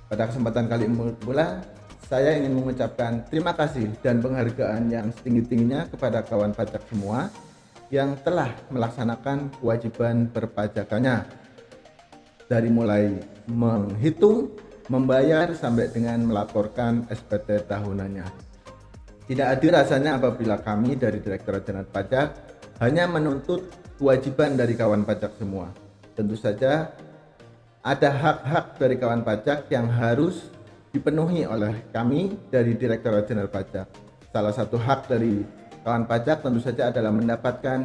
Pada kesempatan kali ini pula, saya ingin mengucapkan terima kasih dan penghargaan yang setinggi-tingginya kepada kawan pajak semua yang telah melaksanakan kewajiban perpajakannya dari mulai menghitung, membayar sampai dengan melaporkan SPT tahunannya. Tidak adil rasanya apabila kami dari Direktorat Jenderal Pajak hanya menuntut kewajiban dari kawan pajak semua. Tentu saja ada hak-hak dari kawan pajak yang harus dipenuhi oleh kami dari Direktorat Jenderal Pajak. Salah satu hak dari kawan pajak tentu saja adalah mendapatkan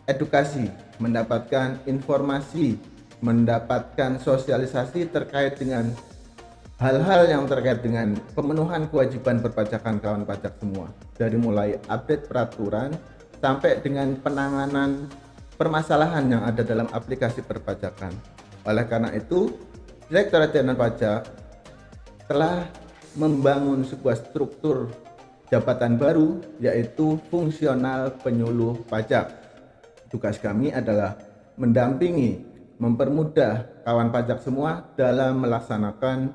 edukasi, mendapatkan informasi, mendapatkan sosialisasi terkait dengan hal-hal yang terkait dengan pemenuhan kewajiban perpajakan kawan pajak semua, dari mulai update peraturan sampai dengan penanganan permasalahan yang ada dalam aplikasi perpajakan. Oleh karena itu, Direktorat Jenderal Pajak telah membangun sebuah struktur jabatan baru, yaitu fungsional penyuluh pajak. Tugas kami adalah mendampingi, mempermudah kawan pajak semua dalam melaksanakan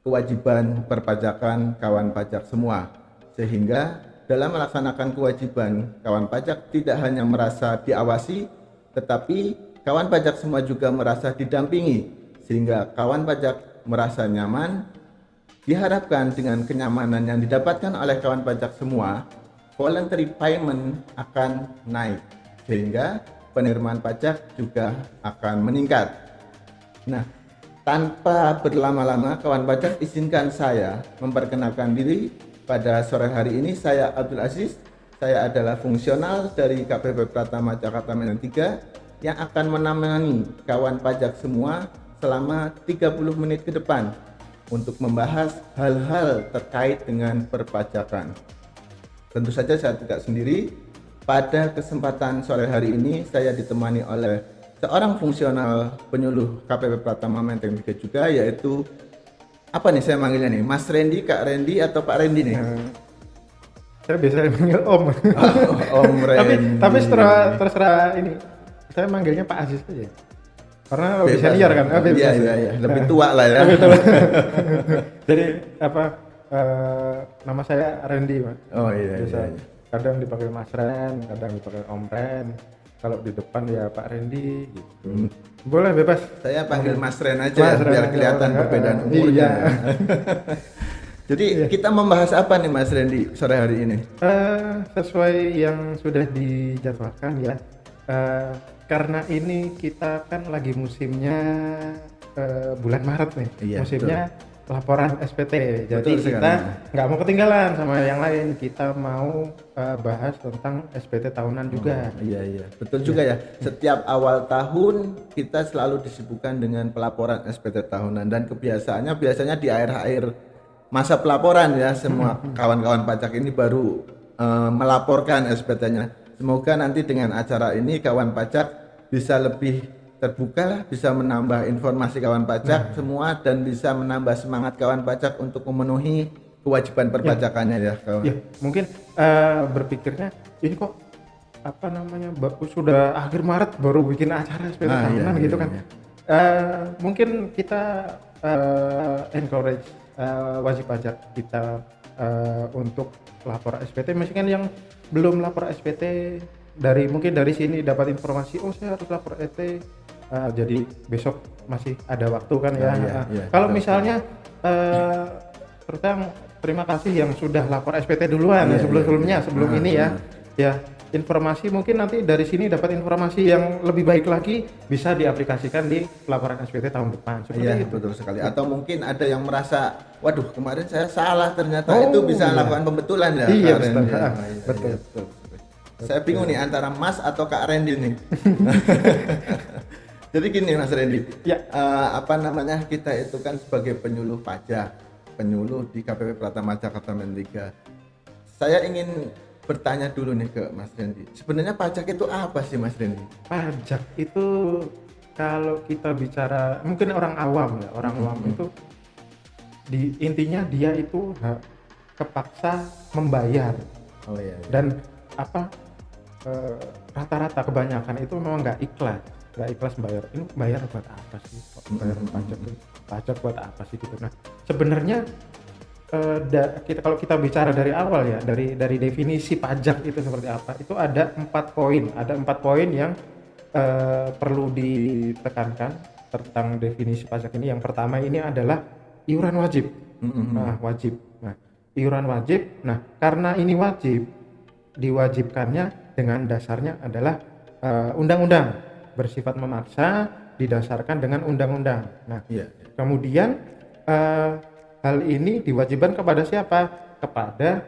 kewajiban perpajakan kawan pajak semua, sehingga dalam melaksanakan kewajiban kawan pajak tidak hanya merasa diawasi, tetapi kawan pajak semua juga merasa didampingi, sehingga kawan pajak merasa nyaman. Diharapkan dengan kenyamanan yang didapatkan oleh kawan pajak semua, voluntary payment akan naik, sehingga penerimaan pajak juga akan meningkat. Nah, tanpa berlama-lama, kawan pajak izinkan saya memperkenalkan diri. Pada sore hari ini saya Abdul Aziz, saya adalah fungsional dari KPP Pratama Jakarta Medan 3 yang akan menemani kawan pajak semua selama 30 menit ke depan untuk membahas hal-hal terkait dengan perpajakan. Tentu saja saya tidak sendiri. Pada kesempatan sore hari ini saya ditemani oleh seorang fungsional penyuluh KPP Pratama Menteng 3 juga, yaitu apa nih saya manggilnya nih, Mas Randy, Kak Randy atau Pak Randy nih? Saya biasa manggil Om. Om Randy. Tapi terserah ini. Saya manggilnya Pak Aziz aja. Karena lebih senior kan. Iya. Lebih tua lah ya. Jadi nama saya Randy, Mas. Oh iya. Kadang dipakai Mas Ren, kadang dipakai Om Ren. Kalau di depan ya Pak Randy gitu. Boleh bebas. Saya panggil Mas Ren aja biar kelihatan perbedaan umurnya. Iya. Jadi kita membahas apa nih Mas Randy sore hari ini? Sesuai yang sudah dijadwalkan ya. Karena ini kita kan lagi musimnya bulan Maret nih. Iya, musimnya betul. Laporan SPT. Jadi kita nggak mau ketinggalan sama yang lain. Kita mau bahas tentang SPT tahunan juga. Iya. Betul juga ya. Setiap awal tahun kita selalu disibukkan dengan pelaporan SPT tahunan, dan kebiasaannya biasanya di akhir-akhir masa pelaporan ya, semua kawan-kawan pajak ini baru melaporkan SPT-nya. Semoga nanti dengan acara ini kawan pajak bisa lebih terbuka lah, bisa menambah informasi kawan pajak semua, dan bisa menambah semangat kawan pajak untuk memenuhi kewajiban perpajakannya ya kawan. Ya, mungkin berpikirnya ini kok sudah akhir Maret baru bikin acara SPT tahunan gitu kan. Mungkin kita encourage wajib pajak kita untuk lapor SPT. Misalkan yang belum lapor SPT, mungkin dari sini dapat informasi, oh saya harus lapor SPT. Jadi besok masih ada waktu kan ya. Kalau misalnya terima kasih yang sudah lapor SPT duluan sebelum ini ya. Ya, informasi mungkin nanti dari sini dapat informasi yang lebih baik lagi, bisa diaplikasikan di pelaporan SPT tahun depan. Iya, betul sekali. Atau mungkin ada yang merasa, waduh kemarin saya salah, ternyata itu bisa lakukan pembetulan ya. Iya, betul. Saya bingung nih antara Mas atau Kak Randy nih. Jadi gini Mas Randy, kita itu kan sebagai penyuluh pajak, penyuluh di KPP Pratama Jakarta Medan 3. Saya ingin bertanya dulu nih ke Mas Randy, sebenarnya pajak itu apa sih Mas Randy? Pajak itu kalau kita bicara mungkin orang awam itu intinya dia itu kepaksa membayar. Dan rata-rata kebanyakan itu memang nggak ikhlas. nggak ikhlas bayar. Ini bayar buat apa sih? Bayar pajak buat apa sih gitu. Nah sebenarnya kalau kita bicara dari awal ya, dari definisi pajak itu seperti apa, itu ada 4 poin yang perlu ditekankan tentang definisi pajak ini. Yang pertama ini adalah iuran wajib. Wajib. Nah, iuran wajib. Nah, karena ini wajib, diwajibkannya dengan dasarnya adalah undang-undang, bersifat memaksa, didasarkan dengan undang-undang. Nah, kemudian hal ini diwajibkan kepada siapa? Kepada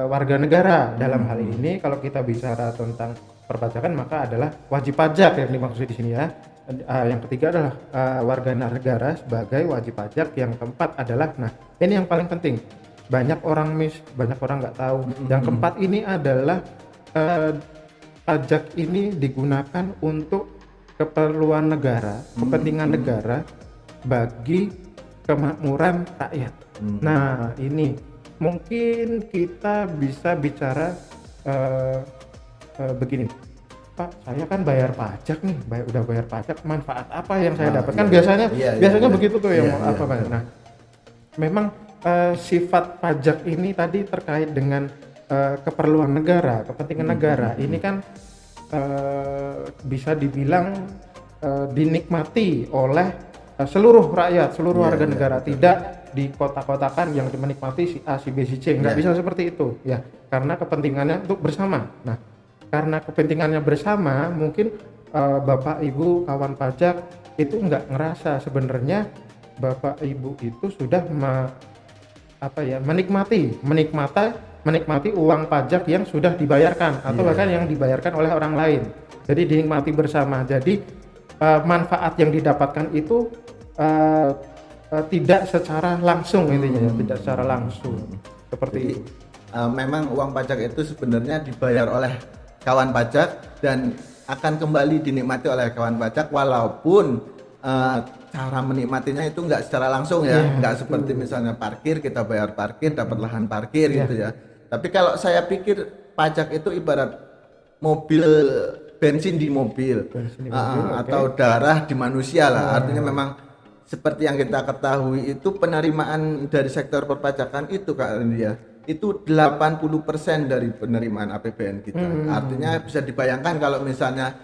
warga negara. Dalam hal ini kalau kita bicara tentang perpajakan maka adalah wajib pajak yang dimaksud di sini ya. Yang ketiga adalah warga negara sebagai wajib pajak. Yang keempat adalah, nah ini yang paling penting, banyak orang nggak tahu. Yang keempat ini adalah pajak ini digunakan untuk keperluan negara, kepentingan negara bagi kemakmuran rakyat. Nah ini mungkin kita bisa bicara begini. Pak, saya kan bayar pajak nih, udah bayar pajak, manfaat apa yang saya dapatkan? Biasanya begitu tuh yang apa Pak. Nah, memang sifat pajak ini tadi terkait dengan keperluan negara, kepentingan negara. Ini kan bisa dibilang dinikmati oleh seluruh rakyat, seluruh warga negara, tidak dikotak-kotakan yang menikmati si A, si B, si C. Nggak bisa seperti itu ya, karena kepentingannya untuk bersama. Nah, karena kepentingannya bersama, mungkin Bapak Ibu kawan pajak itu nggak ngerasa sebenarnya Bapak Ibu itu sudah menikmati uang pajak yang sudah dibayarkan atau bahkan yang dibayarkan oleh orang lain. Jadi dinikmati bersama. Jadi manfaat yang didapatkan itu tidak secara langsung intinya ya, tidak secara langsung seperti itu. Memang uang pajak itu sebenarnya dibayar oleh kawan pajak dan akan kembali dinikmati oleh kawan pajak, walaupun cara menikmatinya itu nggak secara langsung ya, nggak seperti misalnya parkir, kita bayar parkir dapat lahan parkir gitu ya. Tapi kalau saya pikir pajak itu ibarat mobil, bensin di mobil, atau darah di manusia lah. Artinya memang seperti yang kita ketahui itu penerimaan dari sektor perpajakan itu Kak Rendia, itu 80% dari penerimaan APBN kita. Artinya bisa dibayangkan kalau misalnya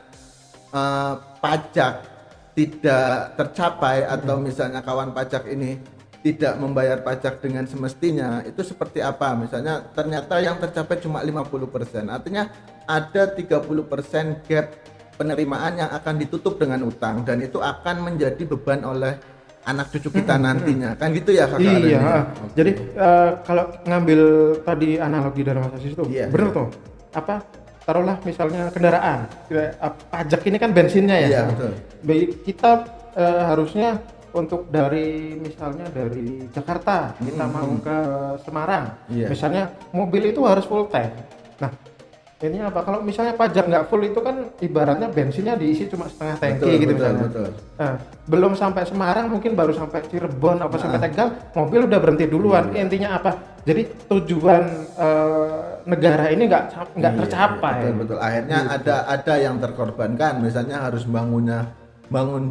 pajak tidak tercapai atau misalnya kawan pajak ini tidak membayar pajak dengan semestinya, itu seperti apa? Misalnya ternyata yang tercapai cuma 50%. Artinya ada 30% gap penerimaan yang akan ditutup dengan utang, dan itu akan menjadi beban oleh anak cucu kita nantinya, kan gitu ya Kakak? Iya. Jadi kalau ngambil tadi analogi dari Mas Asis itu benar tuh. Taruhlah misalnya kendaraan, pajak ini kan bensinnya ya. Iya, betul. Kita harusnya untuk misalnya dari Jakarta kita mau ke Semarang, misalnya mobil itu harus full tank. Nah, ini apa? Kalau misalnya pajak nggak full itu kan ibaratnya bensinnya diisi cuma setengah tangki gitu misalnya. Nah, belum sampai Semarang, mungkin baru sampai Cirebon apa sampai Tegal, mobil udah berhenti duluan. Intinya apa? Jadi tujuan negara ini nggak tercapai. Betul. Akhirnya ada yang terkorbankan. Misalnya harus bangun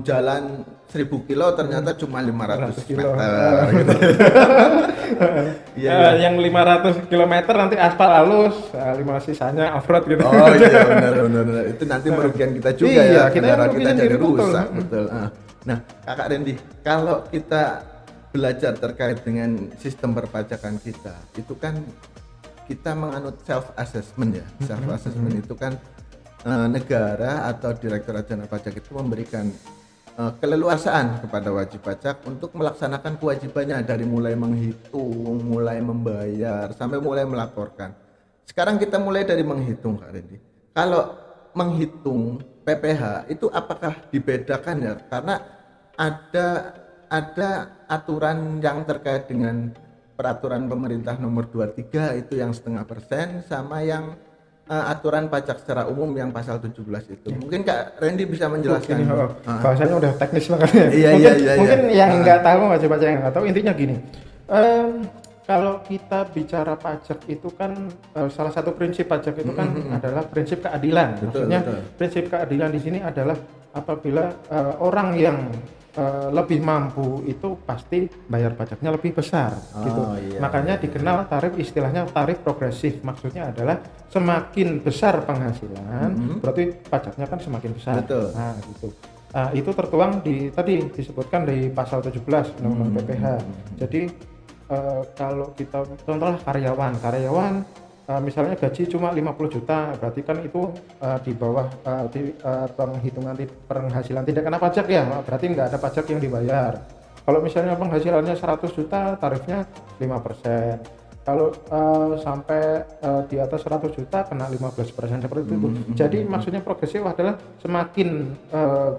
jalan 1000 kilo ternyata cuma 500 meter gitu. Yang 500 km nanti aspal halus, 5 sisanya off-road gitu. Oh iya benar. Itu nanti merugikan kita juga ya, kendaraan kita jadi rusak. Betul. Nah, Kakak Randy, kalau kita belajar terkait dengan sistem perpajakan kita, itu kan kita menganut self assessment ya. Self assessment itu kan negara atau Direktorat Jenderal Pajak itu memberikan keleluasaan kepada wajib pajak untuk melaksanakan kewajibannya, dari mulai menghitung, mulai membayar, sampai mulai melaporkan. Sekarang kita mulai dari menghitung, Kak Randy. Kalau menghitung PPh itu apakah dibedakan ya? Karena ada aturan yang terkait dengan peraturan pemerintah nomor 23 itu yang 0,5%, sama yang aturan pajak secara umum yang pasal 17 itu. Mungkin Kak Randy bisa menjelaskan. Bahasanya udah teknis banget ya. Mungkin yang nggak tahu, wajib pajak yang nggak tahu, intinya gini. Kalau kita bicara pajak itu kan salah satu prinsip pajak itu kan adalah prinsip keadilan. Maksudnya prinsip keadilan di sini adalah apabila orang yang lebih mampu itu pasti bayar pajaknya lebih besar gitu. Iya, Makanya dikenal tarif, istilahnya tarif progresif. Maksudnya adalah semakin besar penghasilan, berarti pajaknya kan semakin besar. Betul. Nah, gitu. Itu tertuang tadi disebutkan di pasal 17 Undang-Undang PPh. Jadi kalau kita contohlah karyawan misalnya gaji cuma 50 juta, berarti kan itu di bawah penghitungan penghasilan tidak kena pajak ya, berarti nggak ada pajak yang dibayar. Kalau misalnya penghasilannya 100 juta, tarifnya 5%. Kalau sampai di atas 100 juta kena 15% seperti itu. Jadi maksudnya progresif adalah semakin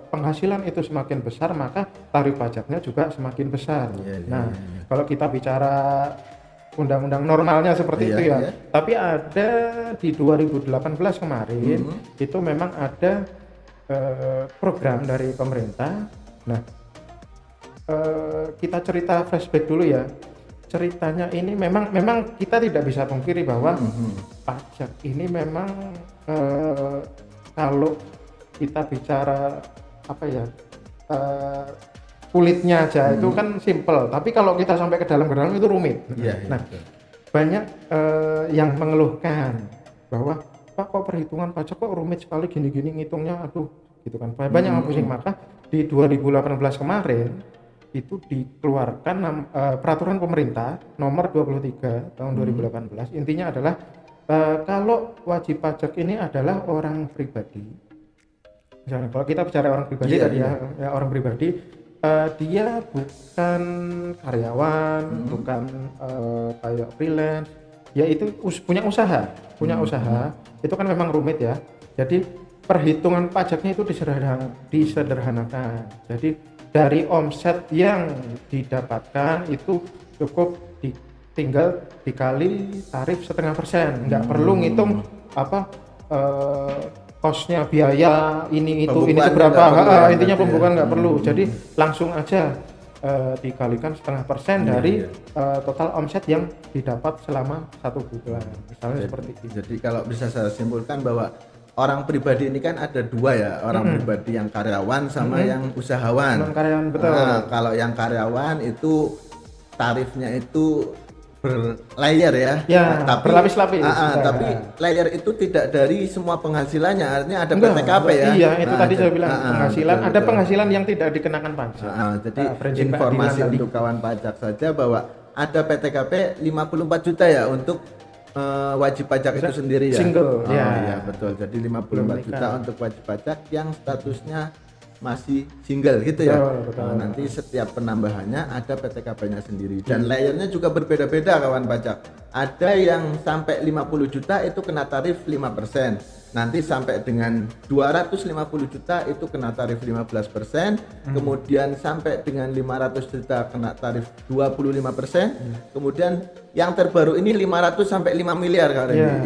penghasilan itu semakin besar, maka tarif pajaknya juga semakin besar. Kalau kita bicara undang-undang normalnya seperti itu ya. Tapi ada di 2018 kemarin itu memang ada program dari pemerintah. Nah, kita cerita flashback dulu ya. Ceritanya ini memang kita tidak bisa pungkiri bahwa pajak ini memang kalau kita bicara apa ya, kulitnya aja itu kan simple, tapi kalau kita sampai ke dalam itu rumit. Nah, banyak yang mengeluhkan bahwa Pak, kok perhitungan pajak kok rumit sekali gini-gini ngitungnya, aduh gitu kan. Banyak yang pusing. Maka di 2018 kemarin itu dikeluarkan peraturan pemerintah nomor 23 tahun 2018. Intinya adalah kalau wajib pajak ini adalah orang pribadi. Misalnya kalau kita bicara orang pribadi ya orang pribadi, dia bukan karyawan, bukan kayak freelance, ya itu punya usaha. Itu kan memang rumit ya. Jadi perhitungan pajaknya itu disederhanakan. Jadi dari omset yang didapatkan itu cukup tinggal dikali tarif 0,5%. Nggak perlu ngitung apa kosnya, biaya ini berapa, intinya pembukaan nggak perlu. Jadi langsung aja dikalikan 0,5% dari total omset yang didapat selama 1 bulan, misalnya seperti itu. Jadi kalau bisa saya simpulkan bahwa orang pribadi ini kan ada dua ya, orang pribadi yang karyawan sama yang usahawan. Karyawan, betul. Nah, kalau yang karyawan itu tarifnya itu berlayer ya, tapi berlapis-lapis. Tapi layer itu tidak dari semua penghasilannya, artinya ada PTKP ya. Iya, itu tadi saya bilang penghasilan, betul, ada penghasilan yang tidak dikenakan pajak. Jadi informasi untuk kawan pajak saja bahwa ada PTKP 54 juta ya untuk wajib pajak itu sendiri ya. Single. Iya betul. Jadi 54 juta untuk wajib pajak yang statusnya masih single gitu ya. Betul. Nanti setiap penambahannya ada PTKP-nya sendiri dan layernya juga berbeda-beda kawan pajak. Ada yang sampai 50 juta itu kena tarif 5%. Nanti sampai dengan 250 juta itu kena tarif 15%, kemudian sampai dengan 500 juta kena tarif 25%, kemudian yang terbaru ini 500 sampai 5 miliar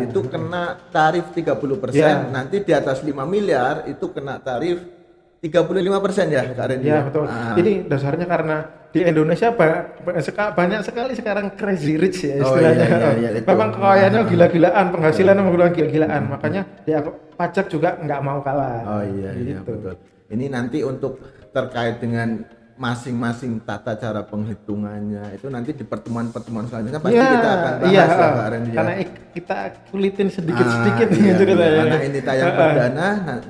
itu kena tarif 30%, nanti di atas 5 miliar itu kena tarif 35% ya Kak Randy. Ya betul. Ini dasarnya karena di Indonesia banyak sekali sekarang crazy rich ya istilahnya. Memang kekayaannya gila-gilaan, penghasilannya gila-gilaan, makanya ya pajak juga nggak mau kalah. Iya betul. Ini nanti untuk terkait dengan masing-masing tata cara penghitungannya itu nanti di pertemuan-pertemuan selanjutnya pasti kita akan bahas Kak Randy. Karena kita kulitin sedikit-sedikit karena ini tayang perdana,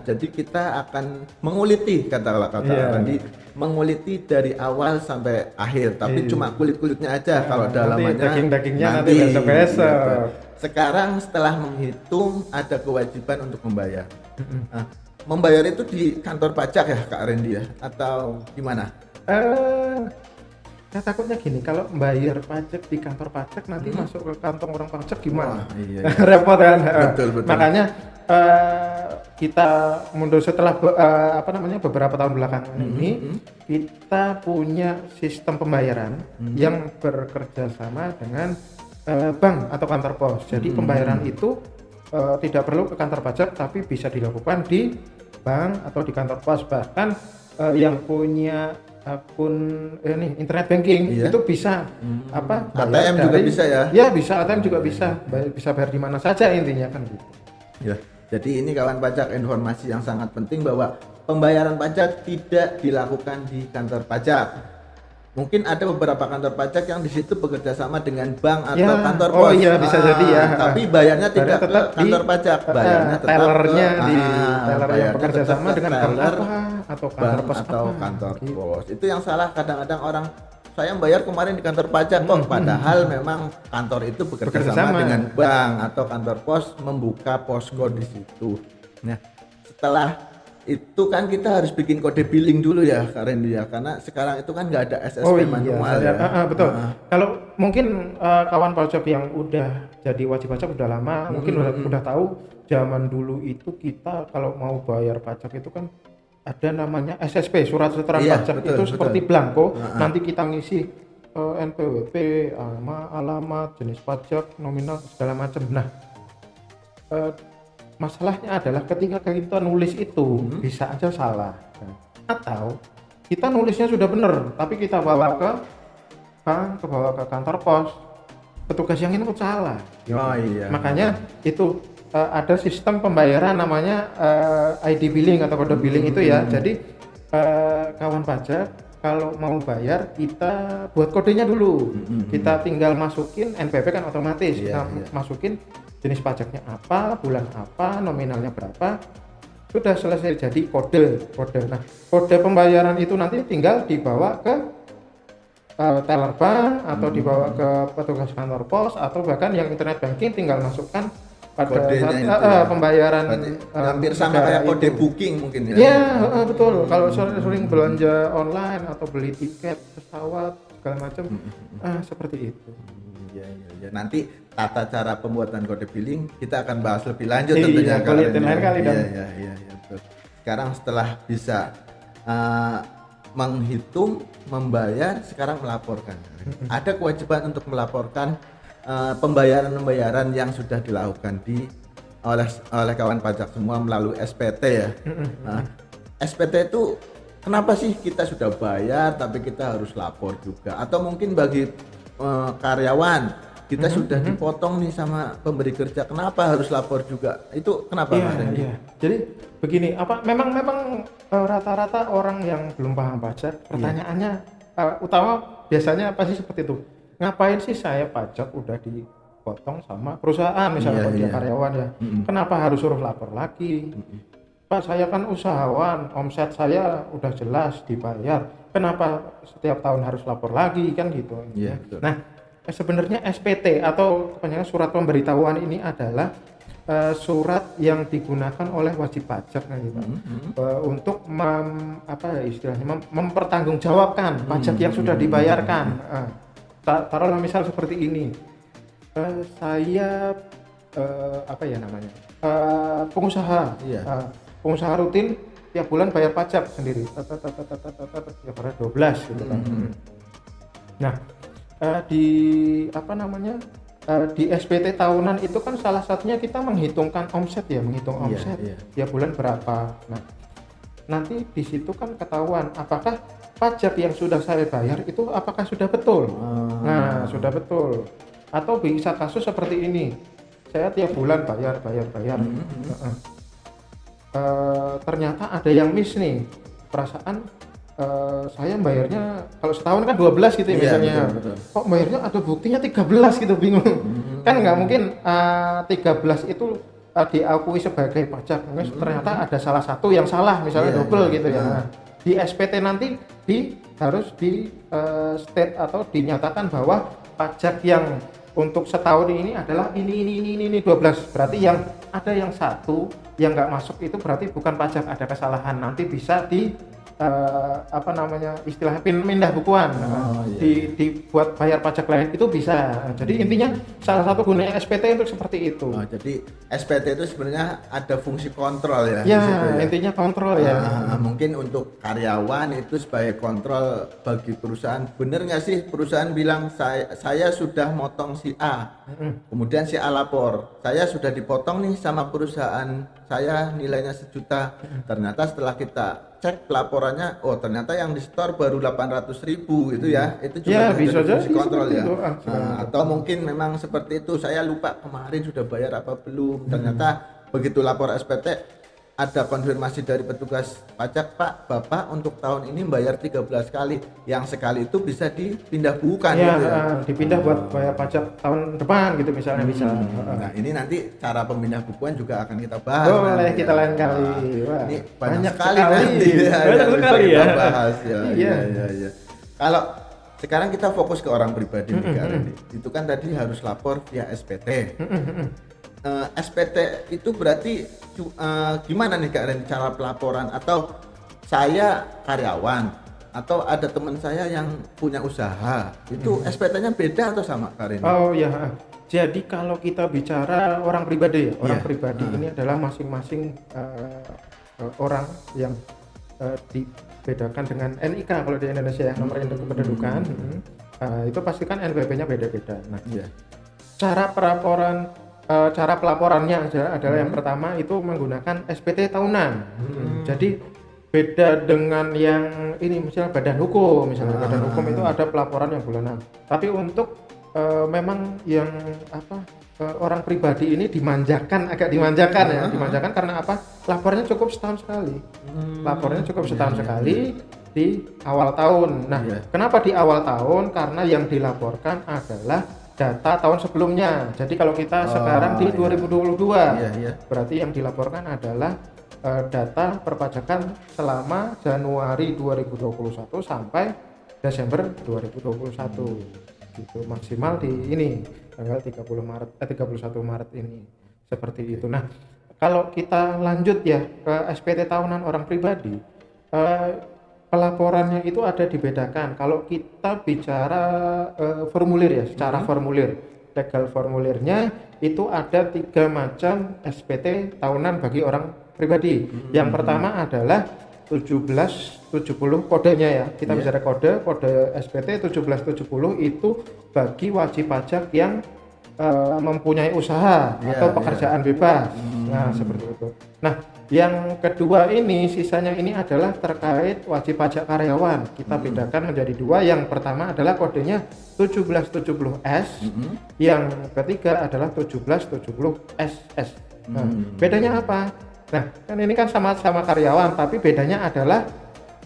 jadi kita akan menguliti kata Randy, menguliti dari awal sampai akhir, tapi cuma kulit-kulitnya aja. Kalau dalamannya daging-dagingnya nanti besok-besok. Sekarang setelah menghitung ada kewajiban untuk membayar. Membayar itu di kantor pajak ya Kak Randy ya atau gimana? Saya takutnya gini, kalau bayar pajak di kantor pajak nanti masuk ke kantong orang pajak gimana? Repot kan? Betul. Makanya kita mundur setelah beberapa tahun belakangan ini kita punya sistem pembayaran yang bekerja sama dengan bank atau kantor pos. Jadi pembayaran itu tidak perlu ke kantor pajak, tapi bisa dilakukan di bank atau di kantor pos. Bahkan yang punya akun internet banking itu bisa ATM juga bisa ya? Ya bisa, ATM juga bisa bayar di mana saja intinya kan gitu. Ya, jadi ini kawan pajak informasi yang sangat penting bahwa pembayaran pajak tidak dilakukan di kantor pajak. Mungkin ada beberapa kantor pajak yang di situ bekerja sama dengan bank atau kantor pos. Oh iya, bisa jadi ya. Tapi bayarnya tidak ke kantor pajak, bayarnya tetap tellernya ke di teller yang bekerja tetap sama ke dengan bank teller apa atau kantor bank pos atau apa. kantor Gitu. pos. Itu yang salah kadang-kadang orang, saya bayar kemarin di kantor pajak kok, padahal memang kantor itu bekerja sama dengan bank atau kantor pos membuka posko di situ. Nah, setelah itu kan kita harus bikin kode billing dulu ya Kak Randy ya, karena sekarang itu kan nggak ada SSP manual ya. Betul. Kalau mungkin kawan pajak yang udah jadi wajib pajak udah lama, mungkin udah tahu zaman dulu itu kita kalau mau bayar pajak itu kan ada namanya SSP, surat setoran pajak. Betul, itu seperti blanko, nanti kita ngisi NPWP, nama, alamat, jenis pajak, nominal segala macam. Nah, masalahnya adalah ketika kita nulis itu bisa aja salah, atau kita nulisnya sudah benar tapi kita bawa ke bank, bawa ke kantor pos, petugas yang input salah. Makanya itu ada sistem pembayaran namanya ID billing atau kode billing itu ya. Jadi kawan pajak kalau mau bayar kita buat kodenya dulu, kita tinggal masukin NPWP kan otomatis, kita masukin jenis pajaknya apa, bulan apa, nominalnya berapa, sudah selesai jadi kode. Nah, kode pembayaran itu nanti tinggal dibawa ke teller bank atau dibawa ke petugas kantor pos, atau bahkan yang internet banking tinggal masukkan pada saat pembayaran. Hampir sama kayak kode booking mungkin ya. Iya, betul. Kalau sering belanja online atau beli tiket pesawat segala macam, seperti itu. Ya. Nanti tata cara pembuatan kode billing kita akan bahas lebih lanjut tentunya. Lain kali dong. Iya, betul. Sekarang setelah bisa menghitung, membayar, sekarang melaporkan. Ada kewajiban untuk melaporkan pembayaran yang sudah dilakukan oleh kawan pajak semua melalui SPT ya. SPT itu kenapa sih kita sudah bayar tapi kita harus lapor juga? Atau mungkin bagi karyawan kita sudah dipotong nih sama pemberi kerja, kenapa harus lapor juga? Itu kenapa Mas Randy? Jadi begini, memang rata-rata orang yang belum paham pajak, pertanyaannya utama biasanya pasti seperti itu. Ngapain sih saya pajak udah dipotong sama perusahaan, misalnya kalau dia karyawan ya, kenapa harus suruh lapor lagi? Pak, saya kan usahawan, omset saya udah jelas dibayar, kenapa setiap tahun harus lapor lagi, kan gitu. Nah, sebenarnya SPT atau kepanjangan surat pemberitahuan ini adalah surat yang digunakan oleh wajib pajak gitu, untuk mempertanggungjawabkan pajak yang sudah dibayarkan. Taruhlah misal seperti ini, saya pengusaha, pengusaha rutin tiap bulan bayar pajak sendiri, ya pada 12 gitu kan. Nah, di SPT tahunan itu kan salah satunya kita menghitungkan omset ya, omset tiap bulan berapa. Nah, nanti di situ kan ketahuan apakah pajak yang sudah saya bayar itu apakah sudah betul. Nah, sudah betul. Atau bisa kasus seperti ini, saya tiap bulan bayar. Ternyata ada yang miss nih, perasaan saya bayarnya kalau setahun kan 12 gitu ya misalnya. Betul. Kok bayarnya ada buktinya 13 gitu, bingung. Kan nggak mungkin 13 itu diakui sebagai pajak. Ternyata ada salah satu yang salah, misalnya double gitu ya. Nah, di SPT nanti harus di state atau dinyatakan bahwa pajak yang untuk setahun ini adalah ini 12. Berarti yang ada yang satu yang nggak masuk itu berarti bukan pajak, ada kesalahan. Nanti bisa istilahnya pindah bukuan, dibuat bayar pajak lain itu bisa. Jadi intinya salah satu gunanya SPT untuk seperti itu. Jadi SPT itu sebenarnya ada fungsi kontrol ya. Intinya kontrol ya. Mungkin untuk karyawan itu sebagai kontrol bagi perusahaan. Bener nggak sih perusahaan bilang saya sudah motong si A, kemudian si A lapor, saya sudah dipotong nih sama perusahaan saya nilainya 1 juta. Ternyata setelah kita cek laporannya, oh ternyata yang di store baru 800.000 gitu ya. Itu juga bisa aja kontrol ya. Atau mungkin memang seperti itu, saya lupa kemarin sudah bayar apa belum. Ternyata begitu lapor SPT, ada konfirmasi dari petugas pajak, Pak, Bapak untuk tahun ini bayar 13 kali, yang sekali itu bisa dipindah bukan ya, gitu ya. dipindah buat bayar pajak tahun depan gitu misalnya bisa. Nah, ini nanti cara pemindah bukuan juga akan kita bahas. Boleh nanti kita ya. lain kali. Wah, Ini banyak sekali nanti ya, banyak yang sekali bisa ya. kita bahas ya. Iya. Iya. Kalau sekarang kita fokus ke orang pribadi nih, Kak Randy. Itu kan tadi harus lapor via SPT. SPT itu berarti gimana nih Kak Ren cara pelaporan, atau saya karyawan atau ada teman saya yang punya usaha itu SPT-nya beda atau sama Kak Ren? Oh ya, jadi kalau kita bicara orang pribadi ya, orang pribadi ini adalah masing-masing orang yang dibedakan dengan NIK kalau di Indonesia ya, nomor induk kependudukan. Itu pasti kan NPWP-nya beda-beda. Nah, cara pelaporannya adalah yang pertama itu menggunakan SPT tahunan. Jadi beda dengan yang ini misalnya badan hukum, badan hukum itu ada pelaporan yang bulanan. Tapi untuk memang yang orang pribadi ini agak dimanjakan ya, dimanjakan karena apa? Lapornya cukup setahun sekali. Lapornya cukup setahun sekali di awal tahun. Nah, kenapa di awal tahun? Karena yang dilaporkan adalah data tahun sebelumnya. Jadi kalau kita sekarang di 2022, berarti yang dilaporkan adalah data perpajakan selama Januari 2021 sampai Desember 2021. Gitu, maksimal di ini tanggal 31 Maret ini. Seperti itu. Nah, kalau kita lanjut ya ke SPT tahunan orang pribadi, pelaporannya itu ada dibedakan. Kalau kita bicara formulir ya, secara formulir, legal formulirnya itu ada 3 macam SPT tahunan bagi orang pribadi. Yang pertama adalah 1770 kodenya ya. Kita bicara kode SPT 1770 itu bagi wajib pajak yang mempunyai usaha atau pekerjaan bebas. Nah, seperti itu. Nah, yang kedua ini sisanya ini adalah terkait wajib pajak karyawan. Kita bedakan menjadi 2. Yang pertama adalah kodenya 1770S. Yang ketiga adalah 1770SS. Nah, bedanya apa? Nah, kan ini kan sama-sama karyawan, tapi bedanya adalah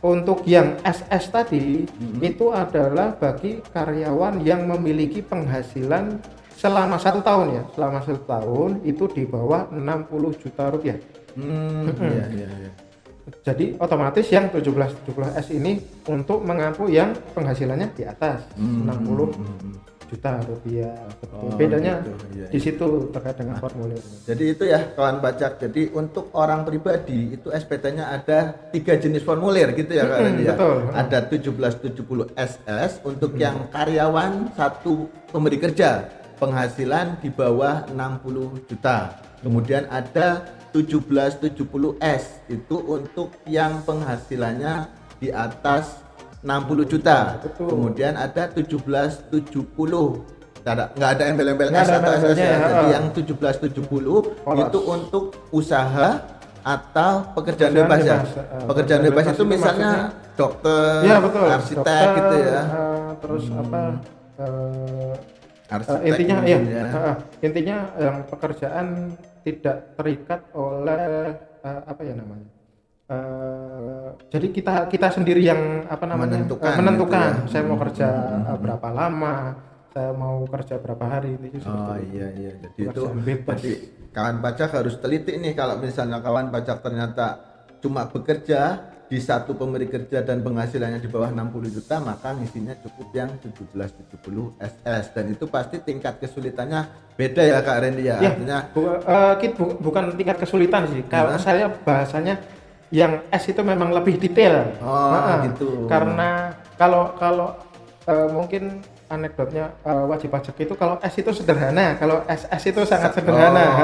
untuk yang SS tadi itu adalah bagi karyawan yang memiliki penghasilan selama 1 tahun ya, selama 1 tahun itu di bawah 60 juta rupiah. Jadi otomatis yang 1770S ini untuk mengampu yang penghasilannya di atas 60 juta rupiah. Bedanya gitu, di situ terkait dengan formulir. Jadi itu ya kawan pajak. Jadi untuk orang pribadi itu SPT-nya ada 3 jenis formulir gitu ya Kak Randy ya. Betul. Ada 1770 SS untuk yang karyawan, 1 pemberi kerja penghasilan di bawah 60 juta. Kemudian ada 1770S itu untuk yang penghasilannya di atas 60 juta. Betul. Kemudian ada 1770. Nggak ada embel-embel S atau SS ya. Jadi yang 1770 itu untuk usaha atau pekerjaan bebas ya. Pekerjaan bebas itu misalnya dokter, ya, betul. arsitek dokter, gitu ya. Terus Arsitek intinya ya. Intinya yang pekerjaan tidak terikat oleh apa ya namanya. Jadi kita sendiri yang menentukan gitu ya. Saya mau kerja berapa lama, saya mau kerja berapa hari itu. Iya. Jadi kawan pajak harus teliti nih kalau misalnya kawan pajak ternyata cuma bekerja di 1 pemberi kerja dan penghasilannya di bawah 60 juta, maka ngisinya cukup yang 1770 SS, dan itu pasti tingkat kesulitannya beda ya Kak Randy ya. Artinya bukan tingkat kesulitan sih. Kalau saya bahasanya yang S itu memang lebih detail. Gitu. Karena kalau mungkin anekdotnya wajib pajak itu kalau S itu sederhana, kalau SS itu sangat sederhana.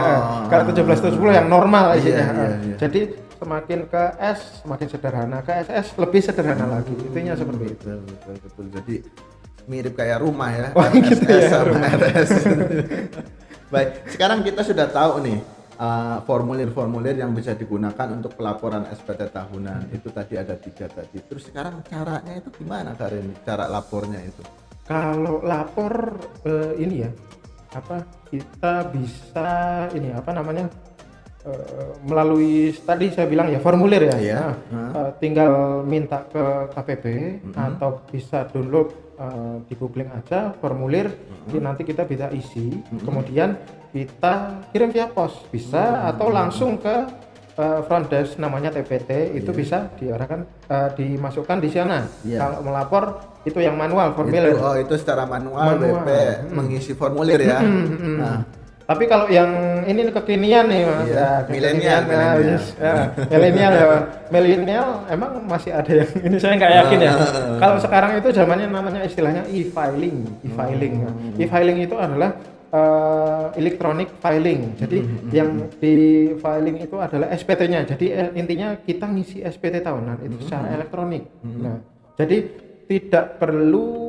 Kalau 1770 yang normal isinya. Iya. Jadi semakin ke S semakin sederhana, ke SS lebih sederhana lagi. Intinya seperti itu. Betul. Jadi mirip kayak rumah ya. Gitu SS ya, sama RS. Baik, sekarang kita sudah tahu nih formulir-formulir yang bisa digunakan untuk pelaporan SPT tahunan. Itu tadi ada 3 tadi. Terus sekarang caranya itu gimana Kak Reni? Cara lapornya itu? Kalau lapor ini ya, kita bisa ini melalui tadi saya bilang ya formulir ya. Iya. Tinggal minta ke KPP atau bisa download di googling aja formulir, nanti kita bisa isi, kemudian kita kirim via pos bisa atau langsung ke front desk namanya TPT itu bisa diarahkan dimasukkan di sana. Kalau melapor itu yang manual formulir. Itu secara manual. BP mengisi formulir ya. Nah. Tapi kalau yang ini kekinian nih Mas, milenial emang masih ada yang ini saya nggak yakin ya. Kalau sekarang itu zamannya namanya istilahnya e-filing. E-filing itu adalah electronic filing. Jadi yang di filing itu adalah SPT-nya. Jadi intinya kita ngisi SPT tahunan itu secara elektronik. Nah, jadi tidak perlu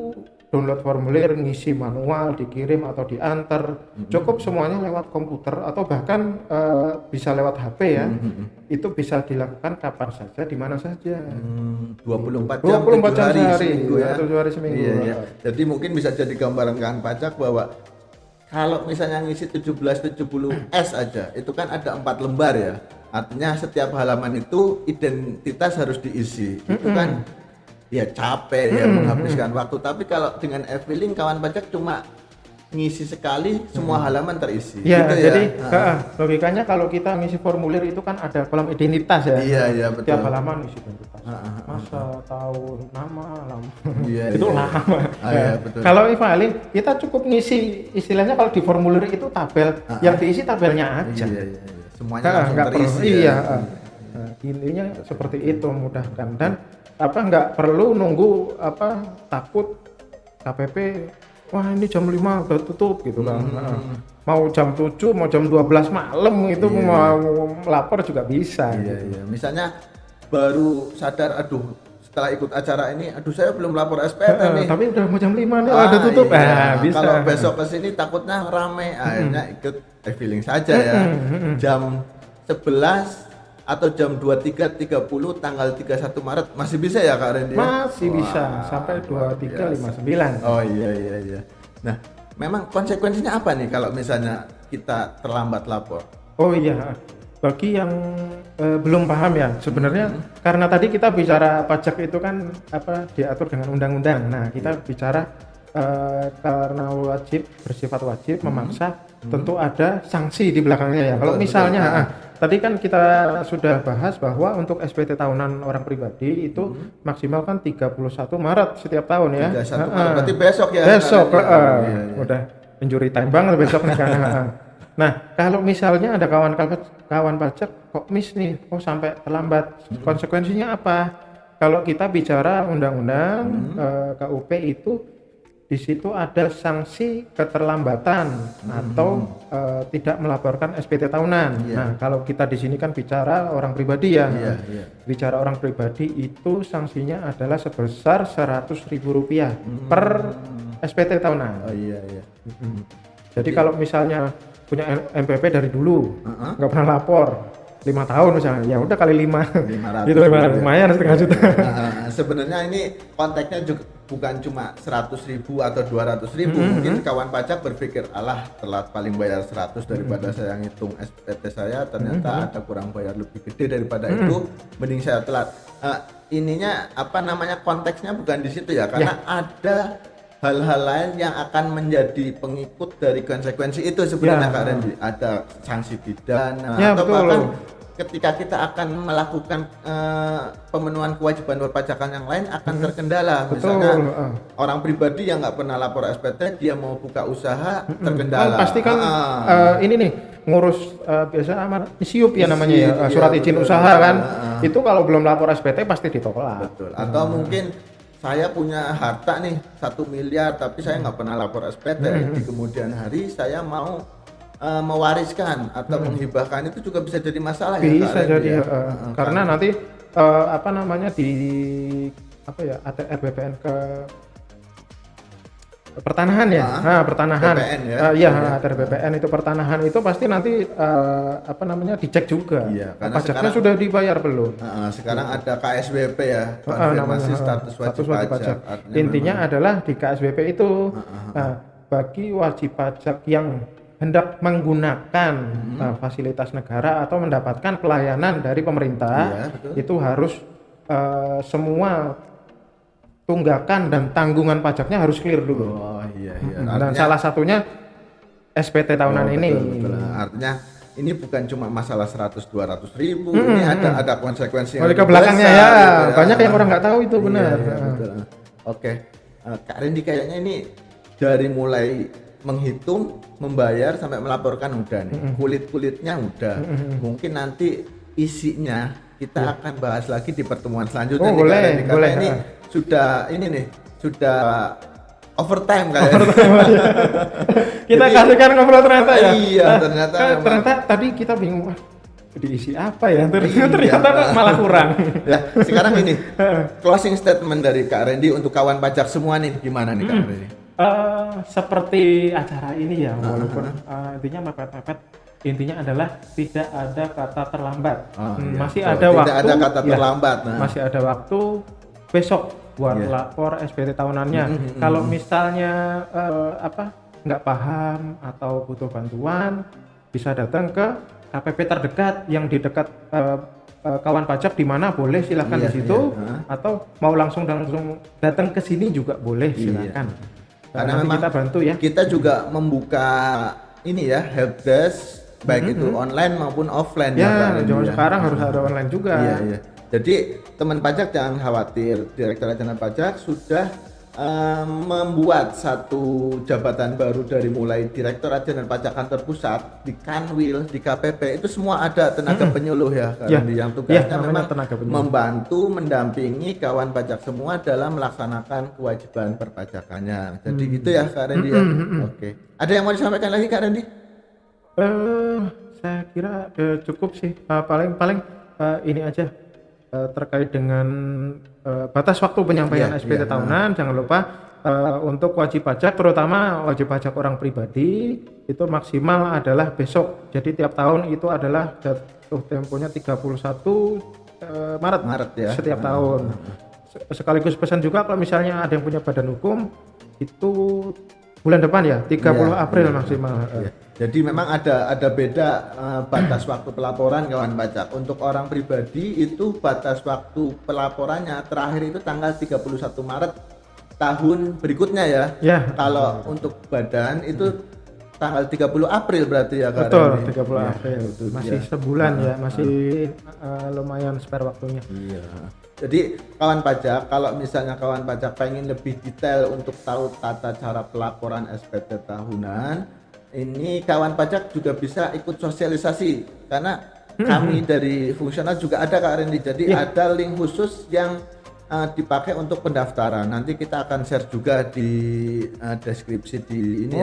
download formulir, ngisi manual, dikirim atau diantar, cukup semuanya lewat komputer atau bahkan bisa lewat HP ya. Itu bisa dilakukan kapan saja, di mana saja. 24 jam, 24 jam sehari, ya. 7 hari seminggu. Iya. Jadi mungkin bisa jadi gambaran pajak bahwa kalau misalnya ngisi 1770S aja, itu kan ada 4 lembar ya. Artinya setiap halaman itu identitas harus diisi. Itu kan ya capek ya menghabiskan waktu, tapi kalau dengan e-filing kawan pajak cuma ngisi sekali semua halaman terisi. Ya, gitu jadi ya? logikanya kalau kita ngisi formulir itu kan ada kolom identitas ya. Iya betul. Tiap halaman ngisi identitas. Masa, tahun, nama. Iya, itu lama. Iya, betul. Kalau e-filing kita cukup ngisi, istilahnya kalau di formulir itu tabel, yang diisi tabelnya aja. Iya. Semuanya langsung terisi. Iya. Intinya seperti itu, mudahkan dan nggak perlu nunggu takut KPP wah ini jam 5 udah tutup gitu kan. Mau jam 7 mau jam 12 malam itu mau lapor juga bisa. Iya. Misalnya baru sadar setelah ikut acara ini saya belum lapor SPT nih, tapi udah mau jam 5 nih udah tutup. Bisa. Kalau besok kesini takutnya rame, akhirnya ikut e-filing saja ya. Jam 11 atau jam 23.30 tanggal 31 Maret masih bisa ya Kak Randy? Masih bisa sampai 23.59. Oh iya. Nah, memang konsekuensinya apa nih kalau misalnya kita terlambat lapor? Oh iya, bagi yang belum paham ya sebenarnya karena tadi kita bicara pajak itu kan diatur dengan undang-undang. Nah, kita bicara karena bersifat wajib memaksa, tentu ada sanksi di belakangnya ya. Kalau misalnya tadi kan kita sudah bahas bahwa untuk SPT tahunan orang pribadi itu maksimal kan 31 Maret setiap tahun ya. 31 Maret berarti besok ya. Besok udah injury time banget besok nih kan. Nah, kalau misalnya ada kawan pajak kok miss nih, sampai terlambat, konsekuensinya apa? Kalau kita bicara undang-undang KUP itu di situ ada sanksi keterlambatan atau tidak melaporkan SPT tahunan. Nah, kalau kita di sini kan bicara orang pribadi ya. Bicara orang pribadi itu sanksinya adalah sebesar Rp100.000 per SPT tahunan. Jadi kalau misalnya punya MPP dari dulu nggak pernah lapor 5 tahun misalnya, ya udah kali 500 gitu, lumayan setengah juta. Sebenarnya ini konteksnya juga bukan cuma 100.000 atau 200.000. Mungkin kawan pajak berpikir telat paling bayar 100 daripada saya ngitung SPT saya ternyata ada kurang bayar lebih gede daripada itu, mending saya telat. Ininya konteksnya bukan di situ ya, karena ada hal-hal lain yang akan menjadi pengikut dari konsekuensi itu sebenarnya Kak Randy. Ada sanksi pidana atau bahkan ketika kita akan melakukan pemenuhan kewajiban berpajakan yang lain akan terkendala. Misalnya orang pribadi yang nggak pernah lapor SPT, dia mau buka usaha terkendala. Pasti kan ini nih ngurus biasa SIUP ya namanya surat izin usaha kan. Itu kalau belum lapor SPT pasti ditolak. Betul. Atau mungkin saya punya harta nih 1 miliar tapi saya nggak pernah lapor SPT. Di kemudian hari saya mau mewariskan atau menghibahkan, itu juga bisa jadi masalah. Bisa jadi karena nanti di ATR BPN ke pertanahan ya. Pertanahan. BPN ya. ATR BPN itu pertanahan itu pasti nanti dicek juga. Pajaknya sudah dibayar belum? Sekarang ada KSWP ya, konfirmasi status wajib pajak. Intinya adalah di KSWP itu bagi wajib pajak yang hendak menggunakan fasilitas negara atau mendapatkan pelayanan dari pemerintah, betul. itu harus semua tunggakan dan tanggungan pajaknya harus clear dulu. Oh iya. Dan salah satunya SPT tahunan ini. Betul. Artinya ini bukan cuma masalah 100-200 ribu, ini ada konsekuensi yang ke lebih belakangnya besar, ya. gitu Banyak yang orang nggak tahu itu benar. Iya, betul. Oke, Kak Randy kayaknya ini dari mulai menghitung, membayar sampai melaporkan udah nih. Kulit-kulitnya udah. Mungkin nanti isinya kita akan bahas lagi di pertemuan selanjutnya. Oh, boleh, Karena boleh. ini sudah overtime kayaknya. Kita kasihkan ngobrol ternyata ya. Iya, ternyata tadi kita bingung, wah, diisi apa ya? Ternyata malah kurang. Ya, sekarang ini closing statement dari Kak Randy untuk kawan pajak semua nih, gimana nih Kak Randy? Seperti acara ini ya, walaupun intinya mepet-mepet, intinya adalah tidak ada kata terlambat. Masih ada tidak waktu. Ada kata terlambat. Masih ada waktu besok buat lapor SPT tahunannya. Kalau misalnya nggak paham atau butuh bantuan, bisa datang ke KPP terdekat yang di dekat kawan pajak di mana boleh, silakan di situ. Atau mau langsung datang ke sini juga boleh, silakan. Karena nanti memang kita bantu ya. Kita juga membuka ini ya, helpdesk baik itu online maupun offline ya. Zaman sekarang harus ada online juga. Iya. Jadi teman pajak jangan khawatir, Direktorat Jenderal Pajak sudah membuat satu jabatan baru dari mulai Direktorat Jenderal Pajak Kantor Pusat, di Kanwil, di KPP, itu semua ada tenaga penyuluh ya, yang tugasnya memang membantu, mendampingi kawan pajak semua dalam melaksanakan kewajiban perpajakannya. Jadi gitu ya Kak Randy ya. Oke. Ada yang mau disampaikan lagi Kak Randy? Saya kira cukup sih. Paling ini aja. Terkait dengan batas waktu penyampaian SPT tahunan, jangan lupa untuk wajib pajak, terutama wajib pajak orang pribadi, itu maksimal adalah besok. Jadi tiap tahun itu adalah jatuh temponya 31 Maret ya, setiap tahun. Sekaligus pesan juga kalau misalnya ada yang punya badan hukum, itu bulan depan ya, 30 April maksimal. Jadi memang ada beda batas waktu pelaporan kawan pajak. Untuk orang pribadi itu batas waktu pelaporannya terakhir itu tanggal 31 Maret tahun berikutnya ya. Kalau untuk badan itu tanggal 30 April berarti ya Kak. Betul, 30 April. Masih sebulan ya, masih lumayan spare waktunya. Iya. Jadi kawan pajak, kalau misalnya kawan pajak pengen lebih detail untuk tahu tata cara pelaporan SPT tahunan, ini kawan pajak juga bisa ikut sosialisasi karena kami dari fungsional juga ada Kak Randy. Jadi ada link khusus yang dipakai untuk pendaftaran. Nanti kita akan share juga di deskripsi di ini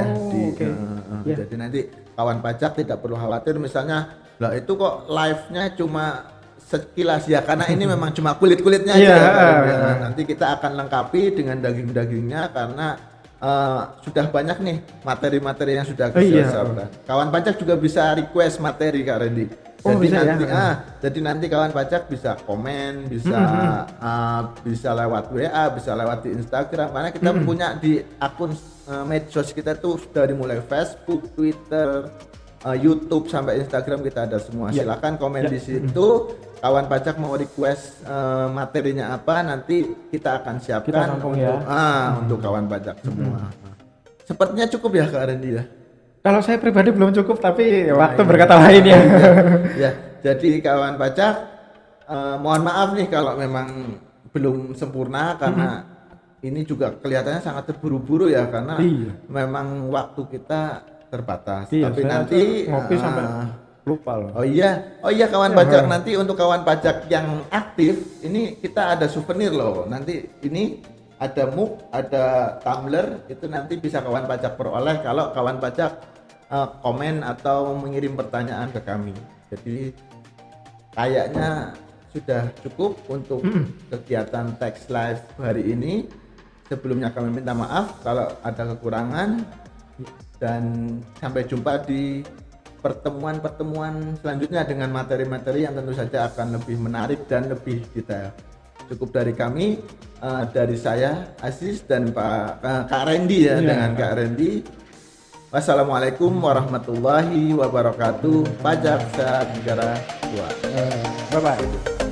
Jadi nanti kawan pajak tidak perlu khawatir misalnya, lah itu kok live-nya cuma sekilas ya, karena ini memang cuma kulit-kulitnya aja. Nanti kita akan lengkapi dengan daging-dagingnya karena sudah banyak nih materi-materi yang sudah kita siapkan. Kawan pajak juga bisa request materi Kak Randy. Jadi nanti kawan pajak bisa komen, bisa lewat WA, bisa lewat di Instagram. Karena kita punya di akun medsos kita tuh dari mulai Facebook, Twitter, YouTube sampai Instagram kita ada semua. Silakan komen di situ. Kawan pajak mau request materinya apa, nanti kita akan siapkan untuk kawan pajak semua. Sepertinya cukup ya Kak Randy ya. Kalau saya pribadi belum cukup, tapi waktu berkata lain ya. Jadi kawan pajak, mohon maaf nih kalau memang belum sempurna karena ini juga kelihatannya sangat terburu-buru ya, karena memang waktu kita terbatas. Tapi nanti ngopi sampai lupa loh. Oh iya kawan pajak, nanti untuk kawan pajak yang aktif ini kita ada souvenir loh. Nanti ini ada mug, ada tumbler, itu nanti bisa kawan pajak peroleh kalau kawan pajak komen atau mengirim pertanyaan ke kami. Jadi kayaknya sudah cukup untuk kegiatan Tax Live hari ini. Sebelumnya kami minta maaf kalau ada kekurangan, dan sampai jumpa di pertemuan-pertemuan selanjutnya dengan materi-materi yang tentu saja akan lebih menarik dan lebih detail. Cukup dari kami, dari saya Aziz dan Kak Randy ya, dengan Kak Randy. Wassalamualaikum warahmatullahi wabarakatuh. Pajak saat negara tua. Bye bye.